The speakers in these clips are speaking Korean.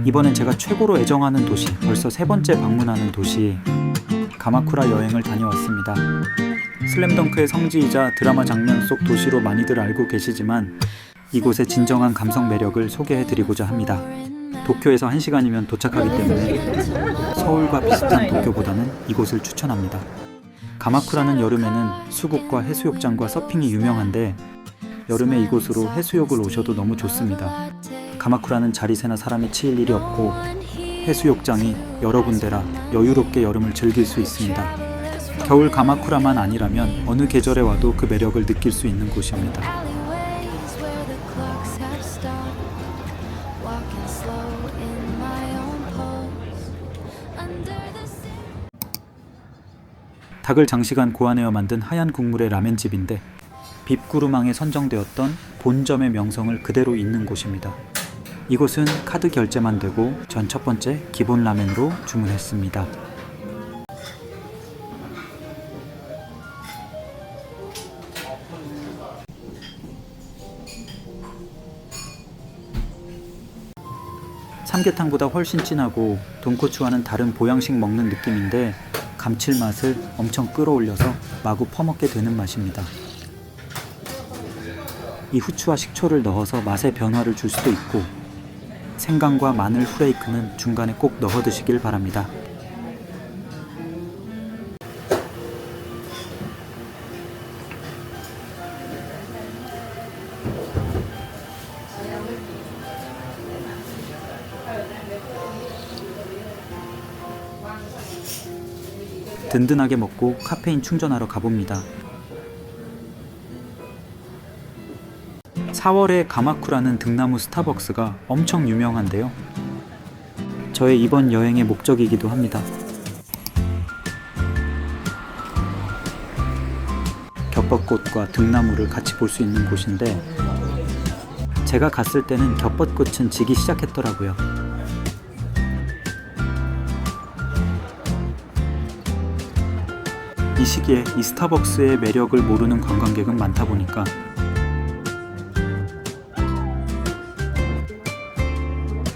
이번엔 제가 최고로 애정하는 도시, 벌써 3번째 방문하는 도시 가마쿠라 여행을 다녀왔습니다. 슬램덩크의 성지이자 드라마 장면 속 도시로 많이들 알고 계시지만 이곳의 진정한 감성 매력을 소개해드리고자 합니다. 도쿄에서 1시간이면 도착하기 때문에 서울과 비슷한 도쿄보다는 이곳을 추천합니다. 가마쿠라는 여름에는 수국과 해수욕장과 서핑이 유명한데 여름에 이곳으로 해수욕을 오셔도 너무 좋습니다. 가마쿠라는 자리새나 사람이 치일 일이 없고 해수욕장이 여러 군데라 여유롭게 여름을 즐길 수 있습니다. 겨울 가마쿠라만 아니라면 어느 계절에 와도 그 매력을 느낄 수 있는 곳입니다. 닭을 장시간 고안해어 만든 하얀 국물의 라멘집인데 빕구르망에 선정되었던 본점의 명성을 그대로 잇는 곳입니다. 이곳은 카드 결제만 되고 전 첫 번째 기본 라멘으로 주문했습니다. 삼계탕보다 훨씬 진하고 돈코츠와는 다른 보양식 먹는 느낌인데 감칠맛을 엄청 끌어올려서 마구 퍼먹게 되는 맛입니다. 이 후추와 식초를 넣어서 맛의 변화를 줄 수도 있고 생강과 마늘 후레이크는 중간에 꼭 넣어 드시길 바랍니다. 든든하게 먹고 카페인 충전하러 가봅니다. 4월에 가마쿠라는 등나무 스타벅스가 엄청 유명한데요. 저의 이번 여행의 목적이기도 합니다. 겹벚꽃과 등나무를 같이 볼 수 있는 곳인데 제가 갔을 때는 겹벚꽃은 지기 시작했더라고요. 이 시기에 이 스타벅스의 매력을 모르는 관광객은 많다 보니까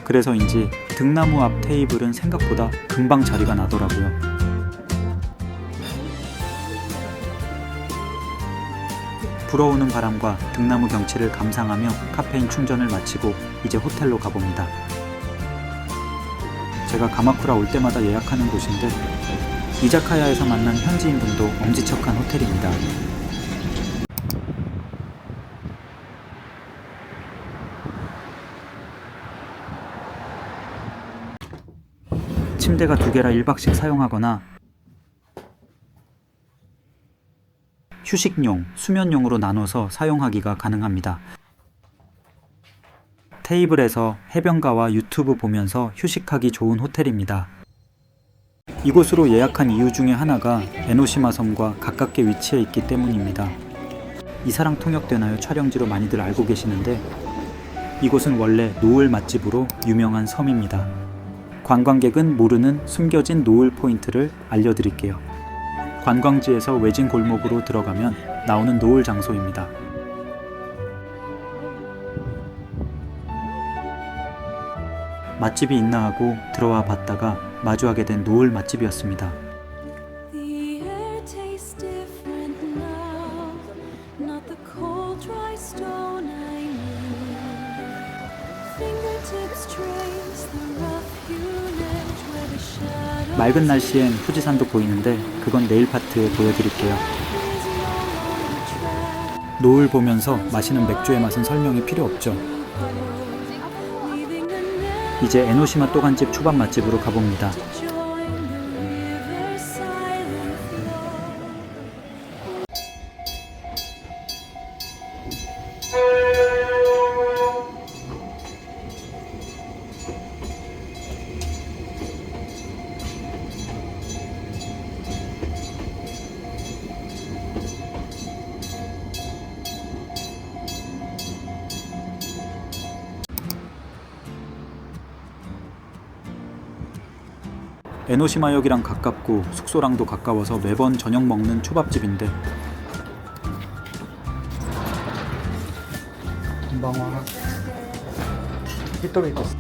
그래서인지 등나무 앞 테이블은 생각보다 금방 자리가 나더라고요. 불어오는 바람과 등나무 경치를 감상하며 카페인 충전을 마치고 이제 호텔로 가봅니다. 제가 가마쿠라 올 때마다 예약하는 곳인데 이자카야에서 만난 현지인분도 엄지척한 호텔입니다. 침대가 2개라 1박씩 사용하거나 휴식용, 수면용으로 나눠서 사용하기가 가능합니다. 테이블에서 해변가와 유튜브 보면서 휴식하기 좋은 호텔입니다. 이곳으로 예약한 이유 중에 하나가 에노시마 섬과 가깝게 위치해 있기 때문입니다. 이사랑 통역되나요 촬영지로 많이들 알고 계시는데 이곳은 원래 노을 맛집으로 유명한 섬입니다. 관광객은 모르는 숨겨진 노을 포인트를 알려드릴게요. 관광지에서 외진 골목으로 들어가면 나오는 노을 장소입니다. 맛집이 있나 하고 들어와 봤다가 마주하게 된 노을 맛집이었습니다. 맑은 날씨엔 후지산도 보이는데 그건 내일 파트에 보여드릴게요. 노을 보면서 마시는 맥주의 맛은 설명이 필요 없죠. 이제 에노시마 또간집 초밥 맛집으로 가봅니다. 에노시마역이랑 가깝고 숙소랑도 가까워서 매번 저녁 먹는 초밥집인데こんばんは。ヒットミートです。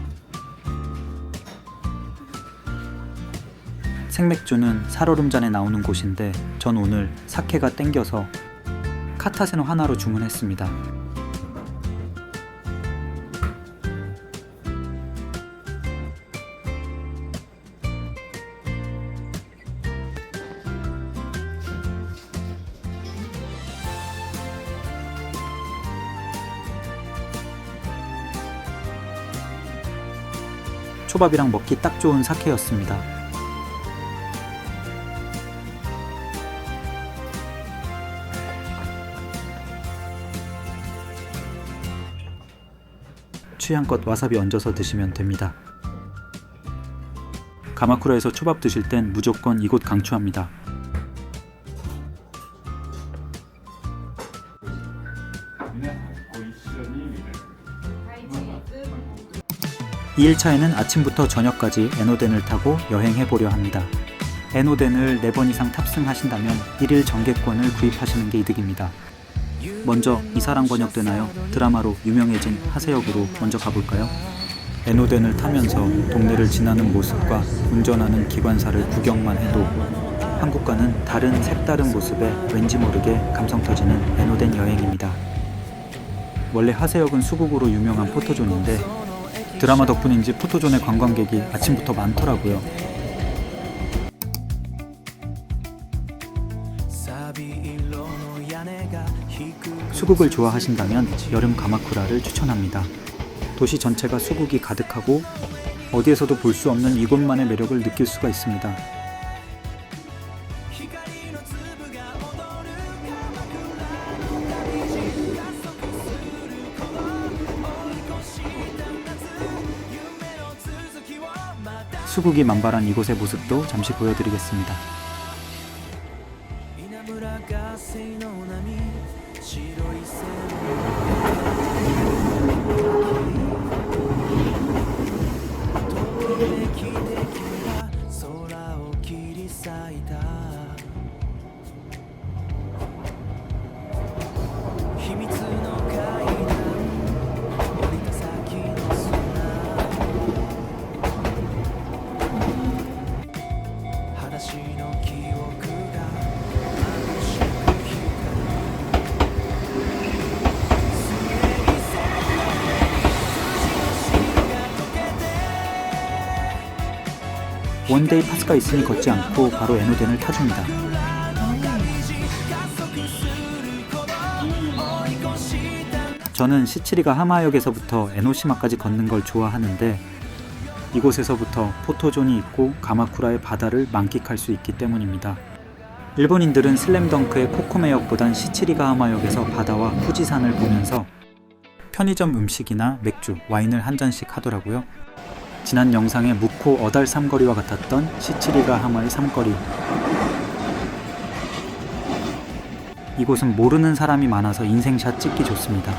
생맥주는 살얼음잔에 나오는 곳인데 전 오늘 사케가 땡겨서 카타세노 하나로 주문했습니다. 초밥이랑 먹기 딱 좋은 사케였습니다. 취향껏 와사비 얹어서 드시면 됩니다. 가마쿠라에서 초밥 드실 땐 무조건 이곳 강추합니다. 이 1차에는 아침부터 저녁까지 에노덴을 타고 여행해보려 합니다. 에노덴을 4번 이상 탑승하신다면 1일 정객권을 구입하시는 게 이득입니다. 먼저 이사랑 번역되나요? 드라마로 유명해진 하세역으로 먼저 가볼까요? 에노덴을 타면서 동네를 지나는 모습과 운전하는 기관사를 구경만 해도 한국과는 다른 색다른 모습에 왠지 모르게 감성 터지는 에노덴 여행입니다. 원래 하세역은 수국으로 유명한 포토존인데 드라마 덕분인지 포토존의 관광객이 아침부터 많더라고요. 수국을 좋아하신다면 여름 가마쿠라를 추천합니다. 도시 전체가 수국이 가득하고 어디에서도 볼 수 없는 이곳만의 매력을 느낄 수가 있습니다. 수국이 만발한 이곳의 모습도 잠시 보여드리겠습니다. 원데이 파스가 있으니 걷지 않고 바로 에노덴을 타줍니다. 저는 시치리가 하마역에서부터 에노시마까지 걷는 걸 좋아하는데 이곳에서부터 포토존이 있고 가마쿠라의 바다를 만끽할 수 있기 때문입니다. 일본인들은 슬램덩크의 코코메역보단 시치리가 하마역에서 바다와 후지산을 보면서 편의점 음식이나 맥주, 와인을 한 잔씩 하더라고요. 지난 영상에 무코 어달 삼거리와 같았던 시치리가 하마의 삼거리. 이곳은 모르는 사람이 많아서 인생샷 찍기 좋습니다.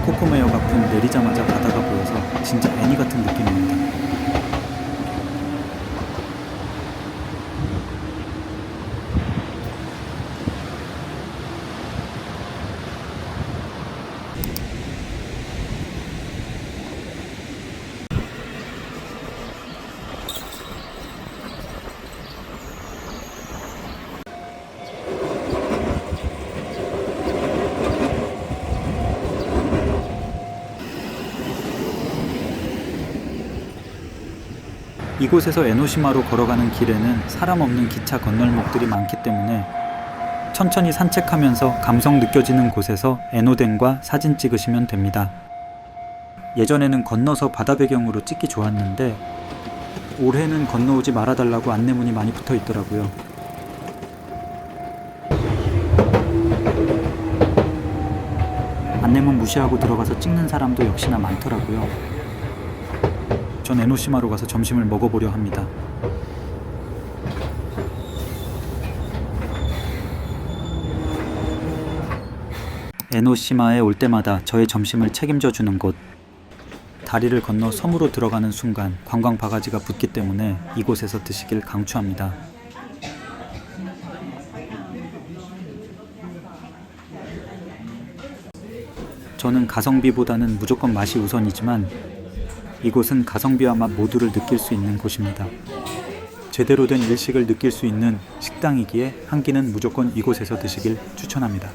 코코메역 앞은 내리자마자 바다가 보여서 진짜 애니 같은 느낌입니다. 이곳에서 에노시마로 걸어가는 길에는 사람 없는 기차 건널목들이 많기 때문에 천천히 산책하면서 감성 느껴지는 곳에서 에노덴과 사진 찍으시면 됩니다. 예전에는 건너서 바다 배경으로 찍기 좋았는데 올해는 건너오지 말아달라고 안내문이 많이 붙어 있더라고요. 안내문 무시하고 들어가서 찍는 사람도 역시나 많더라고요. 전 에노시마로 가서 점심을 먹어보려 합니다. 에노시마에 올 때마다 저의 점심을 책임져 주는 곳. 다리를 건너 섬으로 들어가는 순간 관광 바가지가 붙기 때문에 이곳에서 드시길 강추합니다. 저는 가성비보다는 무조건 맛이 우선이지만 이곳은 가성비와 맛 모두를 느낄 수 있는 곳입니다. 제대로 된 일식을 느낄 수 있는 식당이기에 한 끼는 무조건 이곳에서 드시길 추천합니다.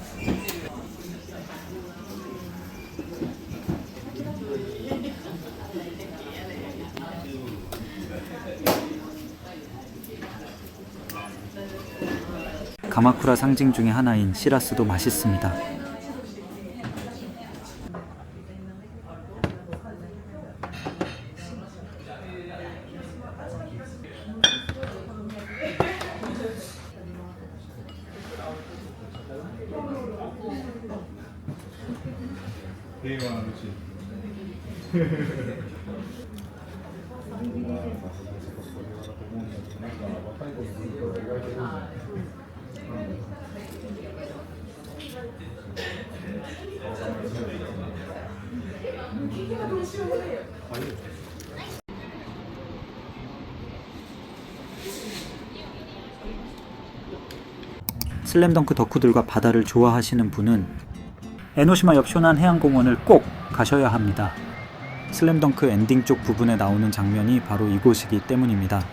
가마쿠라 상징 중에 하나인 시라스도 맛있습니다. 슬램덩크 덕후들과 바다를 좋아하시는 분은 에노시마 옆 쇼난 해양공원을 꼭 가셔야 합니다. 슬램덩크 엔딩 쪽 부분에 나오는 장면이 바로 이곳이기 때문입니다.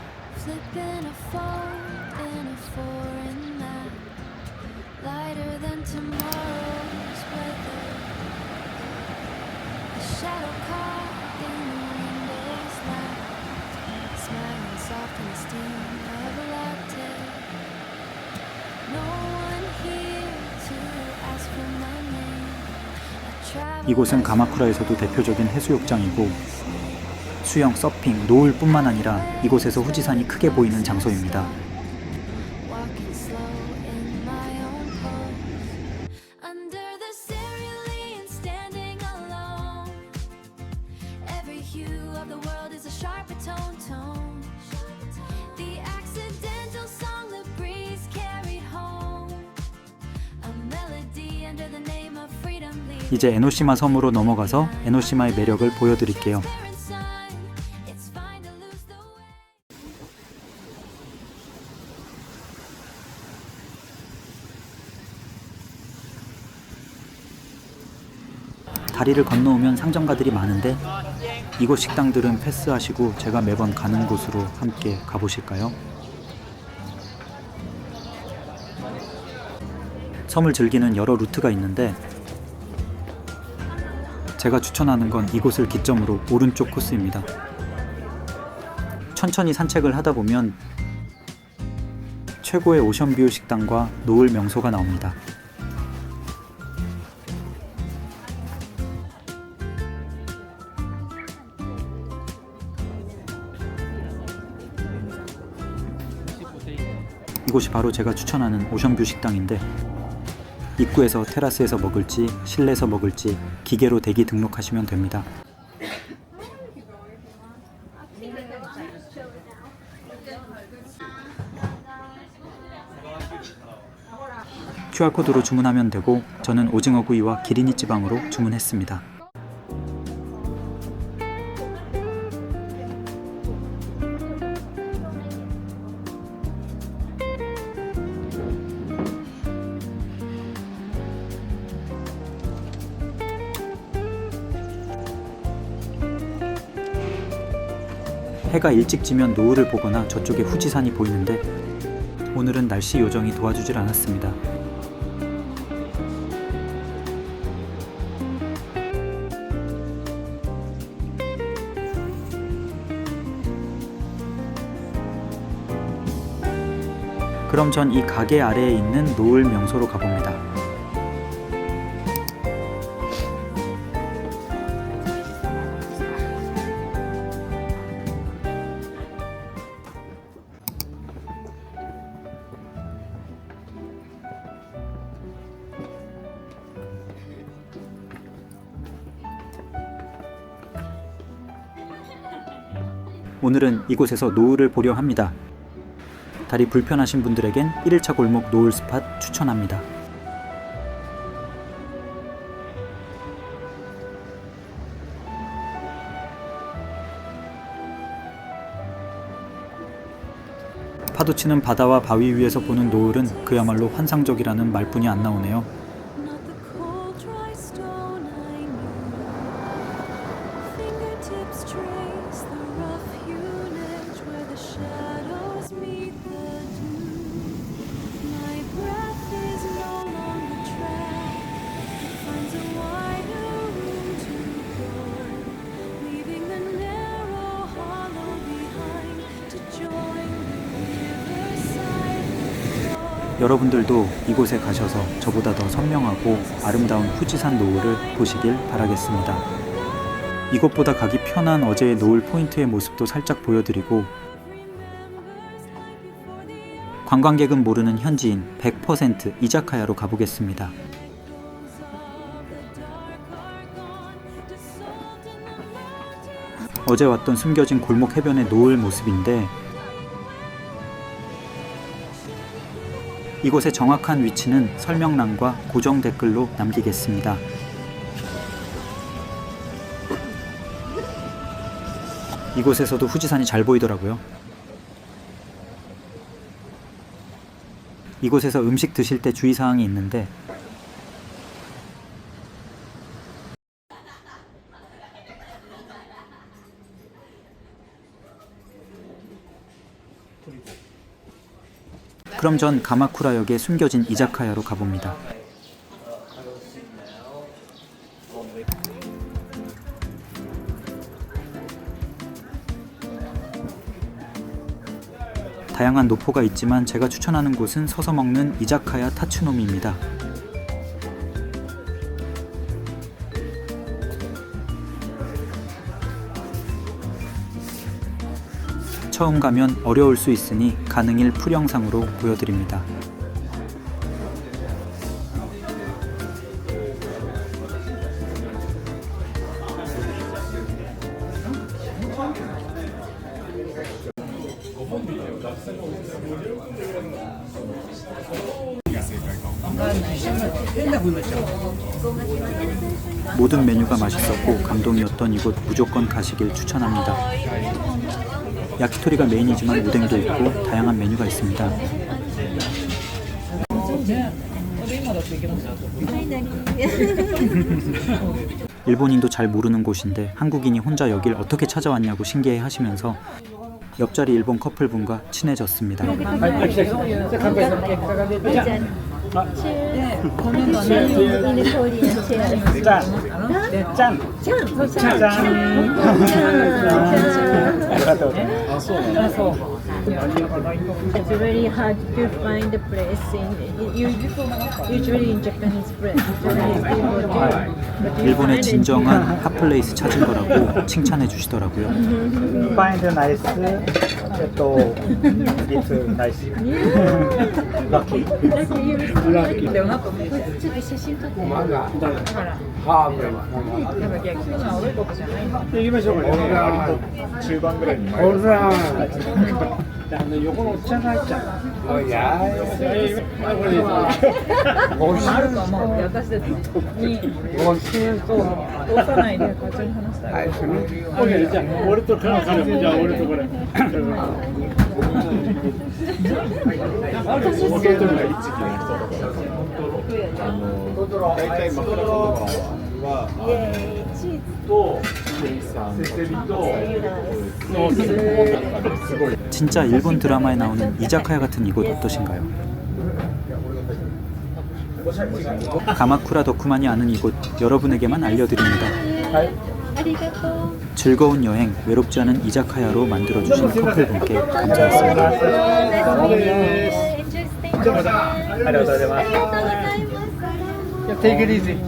이곳은 가마쿠라에서도 대표적인 해수욕장이고 수영, 서핑, 노을뿐만 아니라 이곳에서 후지산이 크게 보이는 장소입니다. 이제 에노시마 섬으로 넘어가서 에노시마의 매력을 보여드릴게요. 다리를 건너오면 상점가들이 많은데 이곳 식당들은 패스하시고 제가 매번 가는 곳으로 함께 가보실까요? 섬을 즐기는 여러 루트가 있는데 제가 추천하는 건 이곳을 기점으로 오른쪽 코스입니다. 천천히 산책을 하다 보면 최고의 오션뷰 식당과 노을 명소가 나옵니다. 이곳이 바로 제가 추천하는 오션뷰 식당인데 입구에서 테라스에서 먹을지 실내에서 먹을지 기계로 대기 등록하시면 됩니다. QR코드로 주문하면 되고 저는 오징어구이와 기리니 찌방으로 주문했습니다. 해가 일찍 지면 노을을 보거나 저쪽에 후지산이 보이는데 오늘은 날씨 요정이 도와주질 않았습니다. 그럼 전 이 가게 아래에 있는 노을 명소로 가봅니다. 오늘은 이곳에서 노을을 보려 합니다. 다리 불편하신 분들에겐 1일차 골목 노을 스팟 추천합니다. 파도치는 바다와 바위 위에서 보는 노을은 그야말로 환상적이라는 말뿐이 안 나오네요. Not the cold, dry stone I knew. Fingertips trace the rough-hewn edge where the shadows meet the dew. My breath is no longer trapped. It finds a wider room to go, leaving the narrow hollow behind to join the riverside flow. 여러분들도 이곳에 가셔서 저보다 더 선명하고 아름다운 후지산 노을을 보시길 바라겠습니다. 이곳보다 가기 편한 어제의 노을 포인트의 모습도 살짝 보여드리고, 관광객은 모르는 현지인 100% 이자카야로 가보겠습니다. 어제 왔던 숨겨진 골목 해변의 노을 모습인데, 이곳의 정확한 위치는 설명란과 고정 댓글로 남기겠습니다. 이곳에서도 후지산이 잘 보이더라고요. 이곳에서 음식 드실 때 주의사항이 있는데, 그럼 전 가마쿠라역의 숨겨진 이자카야로 가봅니다. 다양한 노포가 있지만 제가 추천하는 곳은 서서 먹는 이자카야 타츠노미입니다. 처음 가면 어려울 수 있으니 가능일 풀영상으로 보여드립니다. 모든 메뉴가 맛있었고 감동이었던 이곳 무조건 가시길 추천합니다. 야키토리가 메인이지만 우댕도 있고 다양한 메뉴가 있습니다. 일본인도 잘 모르는 곳인데 한국인이 혼자 여길 어떻게 찾아왔냐고 신기해 하시면서 옆자리 일본 커플분과 친해졌습니다. It's very hard to find a place usually in Japanese place. 일본의 진정한 핫플레이스 찾은 거라고 칭찬해 주시더라고요. Find nice, it's nice. Lucky. ちょっと写真撮って。行きましょうかね。中盤ぐらいに。横のおっちゃんが入っちゃう。いやあるかも私たちに通さないでこっちに話したい。じゃあ俺と彼女じゃあ俺とこれ。そういう時が一時期の人とか大体枕言葉はとケイさんとすごい 진짜 일본 드라마에 나오는 이자카야 같은 이곳 어떠신가요? 가마쿠라 덕후만이 아는 이곳 여러분에게만 알려드립니다. 즐거운 여행, 외롭지 않은 이자카야로 만들어주신 커플분께 감사했습니다. Take it easy.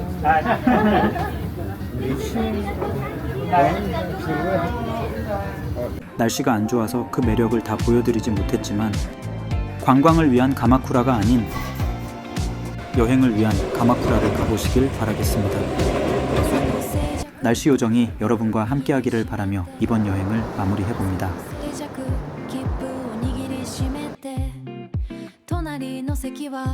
날씨가 안 좋아서 그 매력을 다 보여드리지 못했지만 관광을 위한 가마쿠라가 아닌 여행을 위한 가마쿠라를 가보시길 바라겠습니다. 날씨 요정이 여러분과 함께하기를 바라며 이번 여행을 마무리해봅니다.